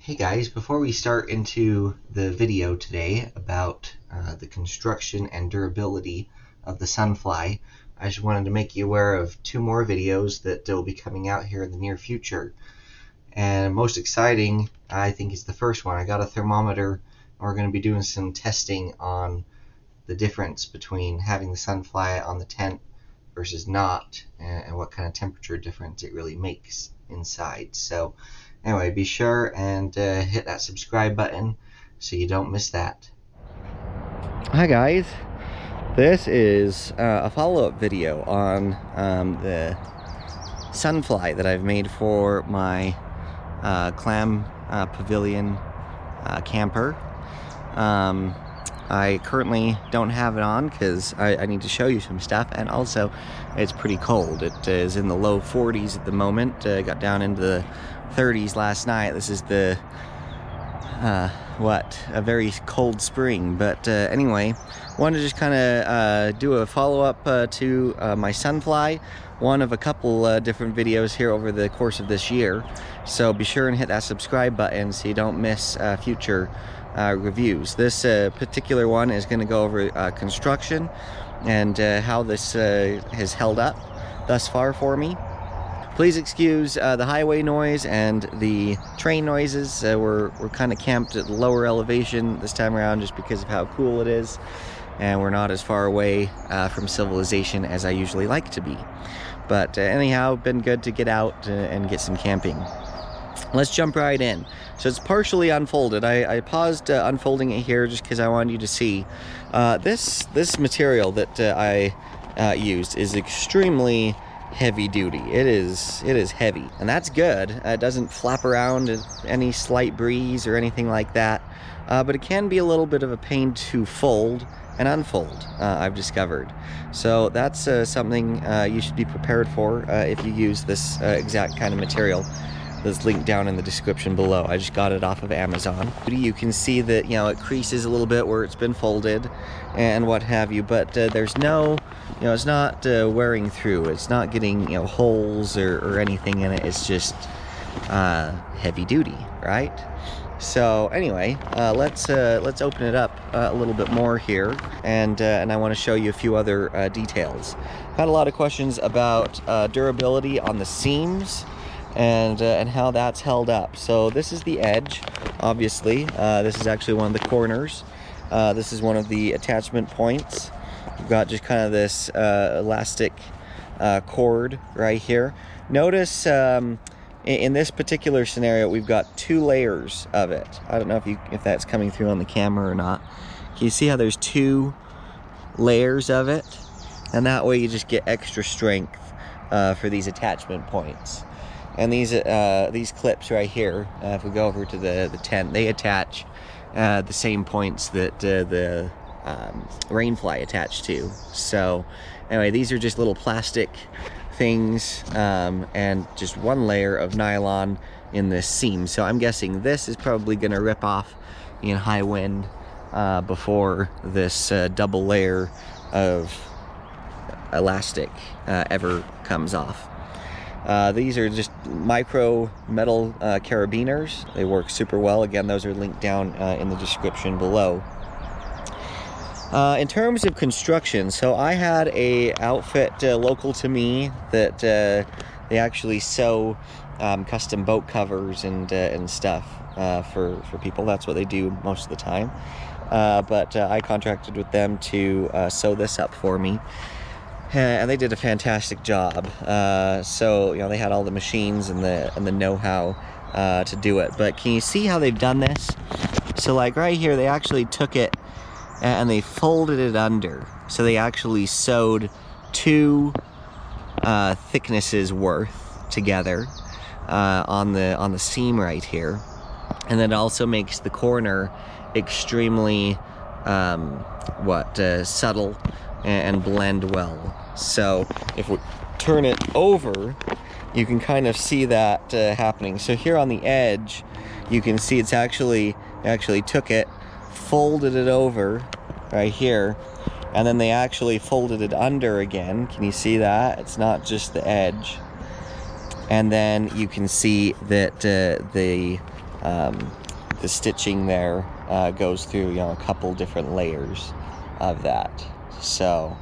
Hey guys, before we start into the video today about the construction and durability of the Sunfly, I just wanted to make you aware of two more videos that will be coming out here in the near future. And most exciting, I think, is the first one. I got a thermometer, and we're going to be doing some testing on the difference between having the Sunfly on the tent versus not, and what kind of temperature difference it really makes inside. So anyway, be sure and hit that subscribe button so you don't miss that. Hi guys, this is a follow-up video on the Sunfly that I've made for my Clam Pavilion camper. I currently don't have it on because I need to show you some stuff, and also it's pretty cold. It is in the low 40s at the moment. Got down into the 30s last night. This is the a very cold spring, but anyway, wanted to just kind of do a follow-up to my Sunfly, one of a couple different videos here over the course of this year. So be sure and hit that subscribe button so you don't miss future reviews. This particular one is going to go over construction and how this has held up thus far for me. Please excuse the highway noise and the train noises. We're kind of camped at lower elevation this time around just because of how cool it is, and we're not as far away from civilization as I usually like to be. But anyhow, been good to get out and get some camping. Let's jump right in. So it's partially unfolded. I paused unfolding it here just because I wanted you to see. This material that I used is extremely heavy duty. It is heavy, and that's good. It doesn't flap around in any slight breeze or anything like that, but it can be a little bit of a pain to fold and unfold, I've discovered. So that's something you should be prepared for if you use this exact kind of material. That's linked down in the description below. I just got it off of Amazon. You can see that, it creases a little bit where it's been folded and what have you, but there's no, it's not wearing through. It's not getting, holes or anything in it. It's just heavy duty, right? So anyway, let's open it up a little bit more here, and I want to show you a few other details. Had a lot of questions about durability on the seams and how that's held up. So this is the edge, obviously. This is actually one of the corners. This is one of the attachment points. We've got just kind of this elastic cord right here. Notice in this particular scenario, we've got two layers of it. I don't know if that's coming through on the camera or not. Can you see how there's two layers of it? And that way you just get extra strength for these attachment points. And these clips right here, if we go over to the tent, they attach the same points that the rainfly attached to. So anyway, these are just little plastic things and just one layer of nylon in this seam. So I'm guessing this is probably going to rip off in high wind before this double layer of elastic ever comes off. These are just micro metal carabiners. They work super well. Again, those are linked down in the description below. In terms of construction, so I had a outfit local to me that they actually sew custom boat covers and stuff for people. That's what they do most of the time. But I contracted with them to sew this up for me. And they did a fantastic job. So they had all the machines and the know-how to do it. But can you see how they've done this? So like right here, they actually took it and they folded it under. So they actually sewed two thicknesses worth together on the seam right here, and then it also makes the corner extremely subtle and blend well. So if we turn it over, you can kind of see that happening. So here on the edge, you can see it's actually took it, folded it over right here, and then they actually folded it under again. Can you see that? It's not just the edge. And then you can see that the the stitching there goes through, you know, a couple different layers of that. So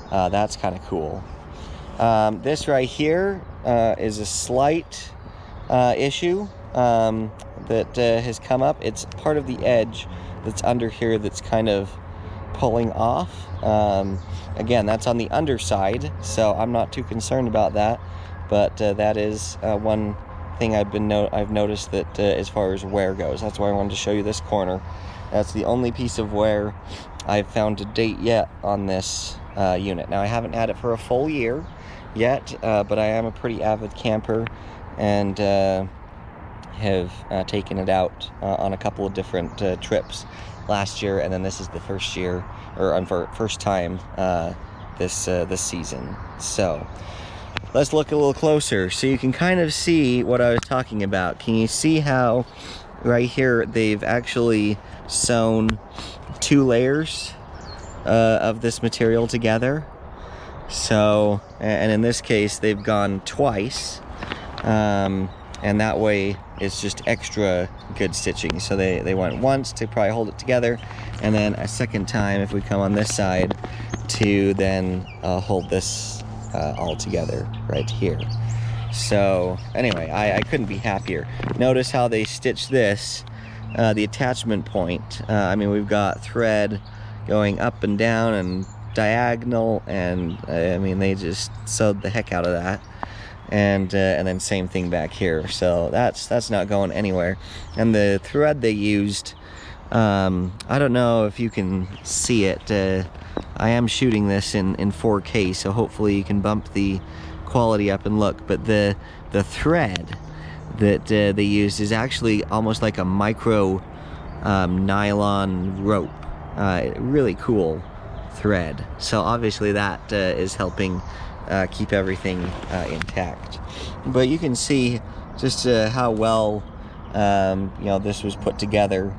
that's kind of cool. This right here is a slight issue that has come up. It's part of the edge that's under here that's kind of pulling off. Again, that's on the underside, so I'm not too concerned about that, but that is one thing I've noticed that as far as wear goes. That's why I wanted to show you this corner. That's the only piece of wear I've found to date yet on this unit. Now, I haven't had it for a full year yet, but I am a pretty avid camper and have taken it out on a couple of different trips last year, and then this is the first year, or first time this season. So let's look a little closer so you can kind of see what I was talking about. Can you see how right here they've actually sewn 2 layers of this material together? So, and in this case they've gone twice, and that way it's just extra good stitching. So they went once to probably hold it together, and then a second time, if we come on this side, to then hold this all together right here. So anyway, I couldn't be happier. Notice how they stitched this, the attachment point. I mean, we've got thread going up and down and diagonal, and I mean, they just sewed the heck out of that. And then same thing back here. So that's not going anywhere. And the thread they used, I don't know if you can see it. I am shooting this in 4K, so hopefully you can bump the quality up and look. But the thread that they used is actually almost like a micro nylon rope. Really cool thread. So obviously that is helping keep everything intact. But you can see just how well you know, this was put together,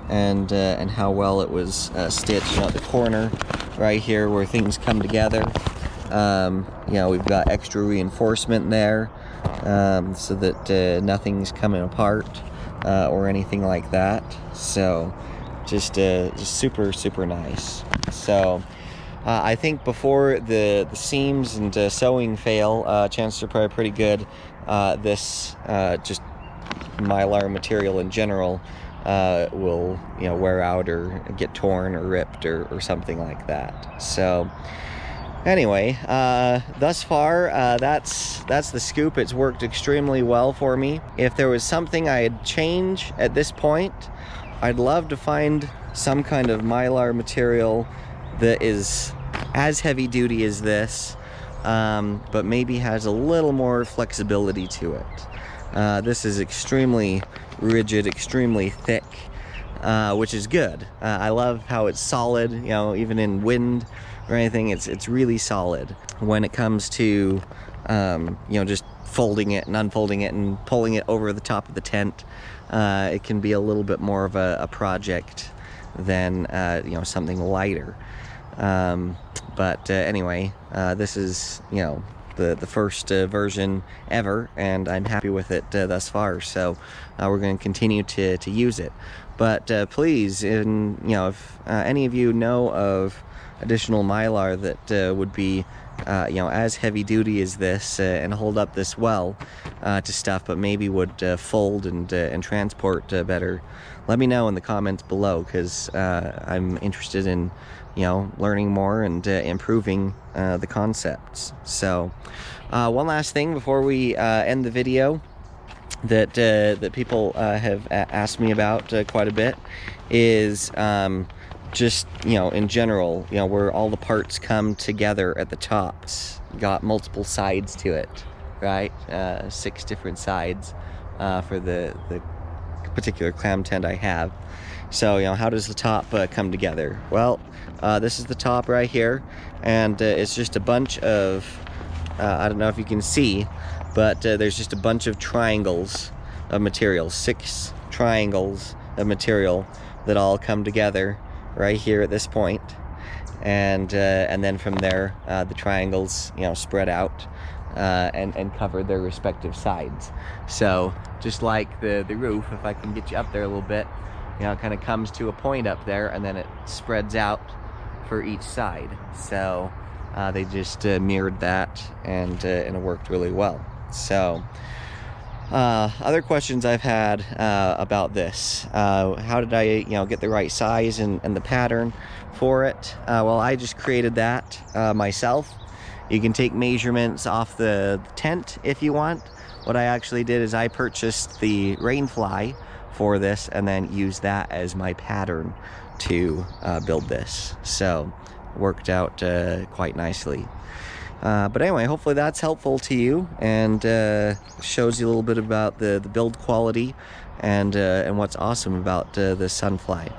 and how well it was stitched. You know, at the corner right here where things come together, you know, we've got extra reinforcement there, so that nothing's coming apart or anything like that. So just super nice. So I think before the seams and sewing fail, chances are probably pretty good. This just mylar material in general will, you know, wear out or get torn or ripped or something like that. So anyway, thus far, that's the scoop. It's worked extremely well for me. If there was something I'd change at this point, I'd love to find some kind of mylar material that is as heavy duty as this, but maybe has a little more flexibility to it. This is extremely rigid, extremely thick, which is good. I love how it's solid, you know, even in wind or anything, it's really solid. When it comes to, you know, just folding it and unfolding it and pulling it over the top of the tent, it can be a little bit more of a project than, you know, something lighter. But anyway, this is, you know, the first version ever, and I'm happy with it thus far. So we're going to continue to use it. But please, you know, if any of you know of additional mylar that would be you know, as heavy duty as this and hold up this well to stuff, but maybe would fold and transport better, let me know in the comments below, because I'm interested in, you know, learning more and improving the concepts. So one last thing before we end the video that people have asked me about quite a bit is just, you know, in general, you know, where all the parts come together at the top. It's got multiple sides to it, right? 6 different sides for the particular clam tent I have. So, you know, how does the top come together? Well, this is the top right here, and it's just a bunch of, I don't know if you can see, but there's just a bunch of triangles of material, 6 triangles of material that all come together right here at this point, and then from there the triangles, you know, spread out and cover their respective sides. So just like the roof, if I can get you up there a little bit, you know, it kind of comes to a point up there and then it spreads out for each side. So they just mirrored that, and it worked really well. So other questions I've had about this, how did I, you know, get the right size and the pattern for it? Well, I just created that myself. You can take measurements off the tent if you want. What I actually did is I purchased the rain fly for this and then used that as my pattern to build this. So worked out quite nicely. But anyway, hopefully that's helpful to you, and shows you a little bit about the build quality and what's awesome about the Sunfly.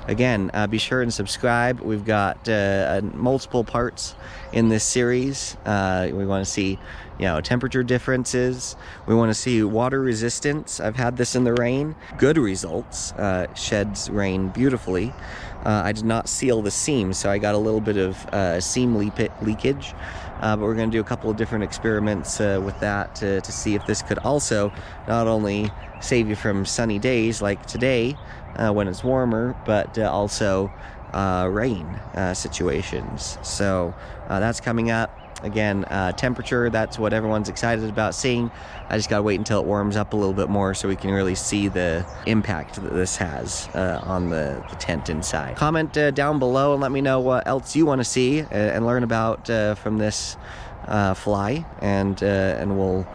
Again, be sure and subscribe. We've got multiple parts in this series. We want to see, you know, temperature differences. We want to see water resistance. I've had this in the rain. Good results. Sheds rain beautifully. I did not seal the seams, so I got a little bit of seam leakage. But we're going to do a couple of different experiments with that to see if this could also not only save you from sunny days like today when it's warmer, but also rain situations. So that's coming up. Again, temperature, that's what everyone's excited about seeing. I just gotta wait until it warms up a little bit more so we can really see the impact that this has on the tent inside. Comment down below and let me know what else you want to see and learn about from this fly, and we'll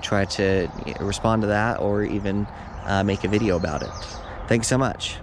try to respond to that or even make a video about it. Thanks so much.